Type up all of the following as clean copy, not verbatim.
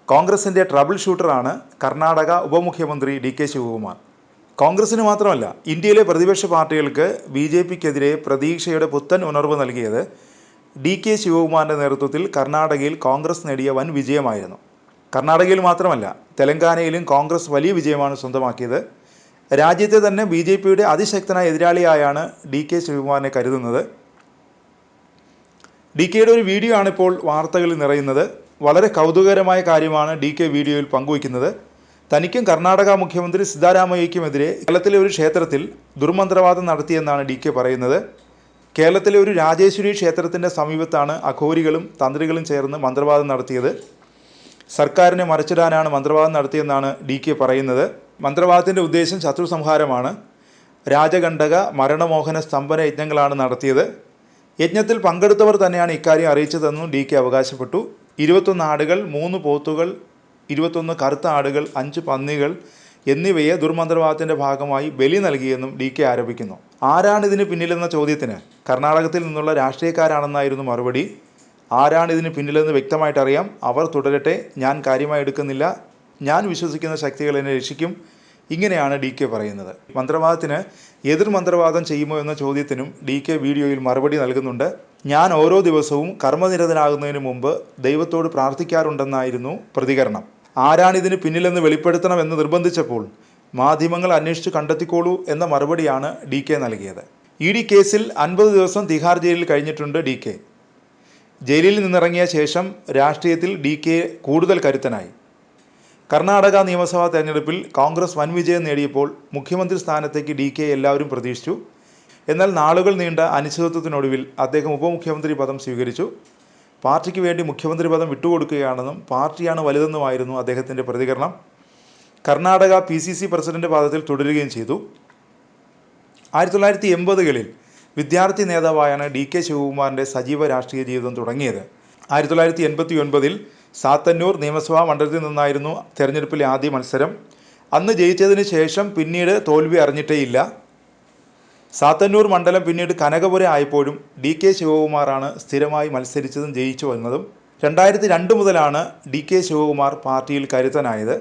കോൺഗ്രസിൻ്റെ ട്രബിൾ ഷൂട്ടറാണ് കർണാടക ഉപമുഖ്യമന്ത്രി D K Shivakumar. കോൺഗ്രസിന് മാത്രമല്ല, ഇന്ത്യയിലെ പ്രതിപക്ഷ പാർട്ടികൾക്ക് ബി ജെ പിക്കെതിരെ പ്രതീക്ഷയുടെ പുത്തൻ ഉണർവ് നൽകിയത് ഡി കെ ശിവകുമാറിൻ്റെ നേതൃത്വത്തിൽ കർണാടകയിൽ കോൺഗ്രസ് നേടിയ വൻ വിജയമായിരുന്നു. കർണാടകയിൽ മാത്രമല്ല, തെലങ്കാനയിലും കോൺഗ്രസ് വലിയ വിജയമാണ് സ്വന്തമാക്കിയത്. രാജ്യത്തെ തന്നെ ബി ജെ പിയുടെ അതിശക്തനായ എതിരാളിയായാണ് ഡി കെ ശിവകുമാറിനെ കരുതുന്നത്. ഡി കെയുടെ ഒരു വീഡിയോ ആണ് ഇപ്പോൾ വാർത്തകളിൽ നിറയുന്നത്. വളരെ കൗതുകകരമായ കാര്യമാണ് ഡി കെ വീഡിയോയിൽ പങ്കുവയ്ക്കുന്നത്. തനിക്കും കർണാടക മുഖ്യമന്ത്രി സിദ്ധാരാമയ്യയ്ക്കുമെതിരെ കേരളത്തിലെ ഒരു ക്ഷേത്രത്തിൽ ദുർമന്ത്രവാദം നടത്തിയെന്നാണ് ഡി കെ പറയുന്നത്. കേരളത്തിലെ ഒരു രാജേശ്വരി ക്ഷേത്രത്തിൻ്റെ സമീപത്താണ് അഘോരികളും തന്ത്രികളും ചേർന്ന് മന്ത്രവാദം നടത്തിയത്. സർക്കാരിനെ മറിച്ചിടാനാണ് മന്ത്രവാദം നടത്തിയെന്നാണ് ഡി കെ പറയുന്നത്. മന്ത്രവാദത്തിൻ്റെ ഉദ്ദേശം ശത്രു സംഹാരമാണ്. രാജകണ്ഠക മരണമോഹന സ്തംഭന യജ്ഞങ്ങളാണ് നടത്തിയത്. യജ്ഞത്തിൽ പങ്കെടുത്തവർ തന്നെയാണ് ഇക്കാര്യം അറിയിച്ചതെന്നും ഡി കെ അവകാശപ്പെട്ടു. 21 ആടുകൾ, 3 പോത്തുകൾ, 21 കറുത്ത ആടുകൾ, 5 പന്നികൾ എന്നിവയെ ദുർമന്ത്രവാദത്തിൻ്റെ ഭാഗമായി ബലി നൽകിയെന്നും ഡി കെ ആരോപിക്കുന്നു. ആരാണ് ഇതിന് പിന്നിലെന്ന ചോദ്യത്തിന് കർണാടകത്തിൽ നിന്നുള്ള രാഷ്ട്രീയക്കാരാണെന്നായിരുന്നു മറുപടി. ആരാണ് ഇതിന് പിന്നിലെന്ന് വ്യക്തമായിട്ടറിയാം. അവർ തുടരട്ടെ, ഞാൻ കാര്യമായി എടുക്കുന്നില്ല. ഞാൻ വിശ്വസിക്കുന്ന ശക്തികൾ എന്നെ രക്ഷിക്കും. ഇങ്ങനെയാണ് ഡി കെ പറയുന്നത്. മന്ത്രവാദത്തിന് എതിർ മന്ത്രവാദം ചെയ്യുമോ എന്ന ചോദ്യത്തിനും ഡി കെ വീഡിയോയിൽ മറുപടി നൽകുന്നുണ്ട്. ഞാൻ ഓരോ ദിവസവും കർമ്മനിരതനാകുന്നതിന് മുമ്പ് ദൈവത്തോട് പ്രാർത്ഥിക്കാറുണ്ടെന്നായിരുന്നു പ്രതികരണം. ആരാണിതിന് പിന്നിലെന്ന് വെളിപ്പെടുത്തണമെന്ന് നിർബന്ധിച്ചപ്പോൾ മാധ്യമങ്ങൾ അന്വേഷിച്ച് കണ്ടെത്തിക്കോളൂ എന്ന മറുപടിയാണ് ഡി കെ നൽകിയത്. ഇ ഡി കേസിൽ 50 ദിവസം തിഹാർ ജയിലിൽ കഴിഞ്ഞിട്ടുണ്ട് ഡി കെ. ജയിലിൽ നിന്നിറങ്ങിയ ശേഷം രാഷ്ട്രീയത്തിൽ ഡി കെ കൂടുതൽ കരുത്തനായി. കർണാടക നിയമസഭാ തെരഞ്ഞെടുപ്പിൽ കോൺഗ്രസ് വൻ വിജയം നേടിയപ്പോൾ മുഖ്യമന്ത്രി സ്ഥാനത്തേക്ക് ഡി കെ എല്ലാവരും പ്രതീക്ഷിച്ചു. എന്നാൽ നാളുകൾ നീണ്ട അനിശ്ചിതത്വത്തിനൊടുവിൽ അദ്ദേഹം ഉപമുഖ്യമന്ത്രി പദം സ്വീകരിച്ചു. പാർട്ടിക്ക് വേണ്ടി മുഖ്യമന്ത്രി പദം വിട്ടുകൊടുക്കുകയാണെന്നും പാർട്ടിയാണ് വലുതെന്നുമായിരുന്നു അദ്ദേഹത്തിൻ്റെ പ്രതികരണം. കർണാടക PCC പ്രസിഡന്റ് പദത്തിൽ തുടരുകയും ചെയ്തു. 1980കളിൽ വിദ്യാർത്ഥി നേതാവായാണ് ഡി കെ ശിവകുമാറിൻ്റെ സജീവ രാഷ്ട്രീയ ജീവിതം തുടങ്ങിയത്. 1989ൽ സാത്തന്നൂർ നിയമസഭാ മണ്ഡലത്തിൽ നിന്നായിരുന്നു തെരഞ്ഞെടുപ്പിലെ ആദ്യ മത്സരം. അന്ന് ജയിച്ചതിന് ശേഷം പിന്നീട് തോൽവി അറിഞ്ഞിട്ടേയില്ല. സാത്തന്നൂർ മണ്ഡലം പിന്നീട് കനകപുരം ആയപ്പോഴും ഡി കെ ശിവകുമാറാണ് സ്ഥിരമായി മത്സരിച്ചതും ജയിച്ചു വന്നതും. 2002 മുതലാണ് ഡി കെ ശിവകുമാർ പാർട്ടിയിൽ കരുത്തനായത്.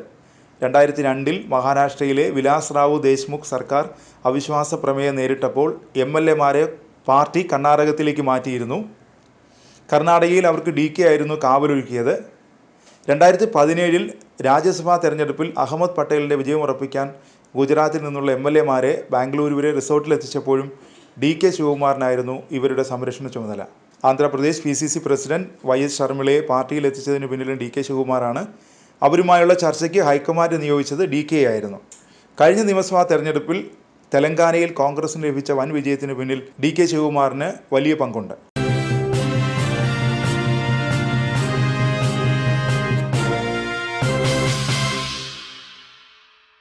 2002ൽ മഹാരാഷ്ട്രയിലെ വിലാസ് റാവു ദേശ്മുഖ് സർക്കാർ അവിശ്വാസ പ്രമേയം നേരിട്ടപ്പോൾ MLA മാരെ പാർട്ടി കർണാടകത്തിലേക്ക് മാറ്റിയിരുന്നു. കർണാടകയിൽ അവർക്ക് ഡി കെ ആയിരുന്നു കാവലൊരുക്കിയത്. 2017ൽ രാജ്യസഭാ തെരഞ്ഞെടുപ്പിൽ അഹമ്മദ് പട്ടേലിൻ്റെ വിജയമുറപ്പിക്കാൻ ഗുജറാത്തിൽ നിന്നുള്ള MLA മാരെ ബാംഗ്ലൂരുവിലെ റിസോർട്ടിലെത്തിച്ചപ്പോഴും ഡി കെ ശിവകുമാറിനായിരുന്നു ഇവരുടെ സംരക്ഷണ ചുമതല. ആന്ധ്രാപ്രദേശ് PCC പ്രസിഡന്റ് YS ഷർമിളയെ പാർട്ടിയിൽ എത്തിച്ചതിന് പിന്നിലും ഡി കെ ശിവകുമാറാണ്. അവരുമായുള്ള ചർച്ചയ്ക്ക് ഹൈക്കമാൻഡ് നിയോഗിച്ചത് ഡി കെ ആയിരുന്നു. കഴിഞ്ഞ നിയമസഭാ തെരഞ്ഞെടുപ്പിൽ തെലങ്കാനയിൽ കോൺഗ്രസിന് ലഭിച്ച വൻ വിജയത്തിന് പിന്നിൽ ഡി കെ ശിവകുമാറിന് വലിയ പങ്കുണ്ട്.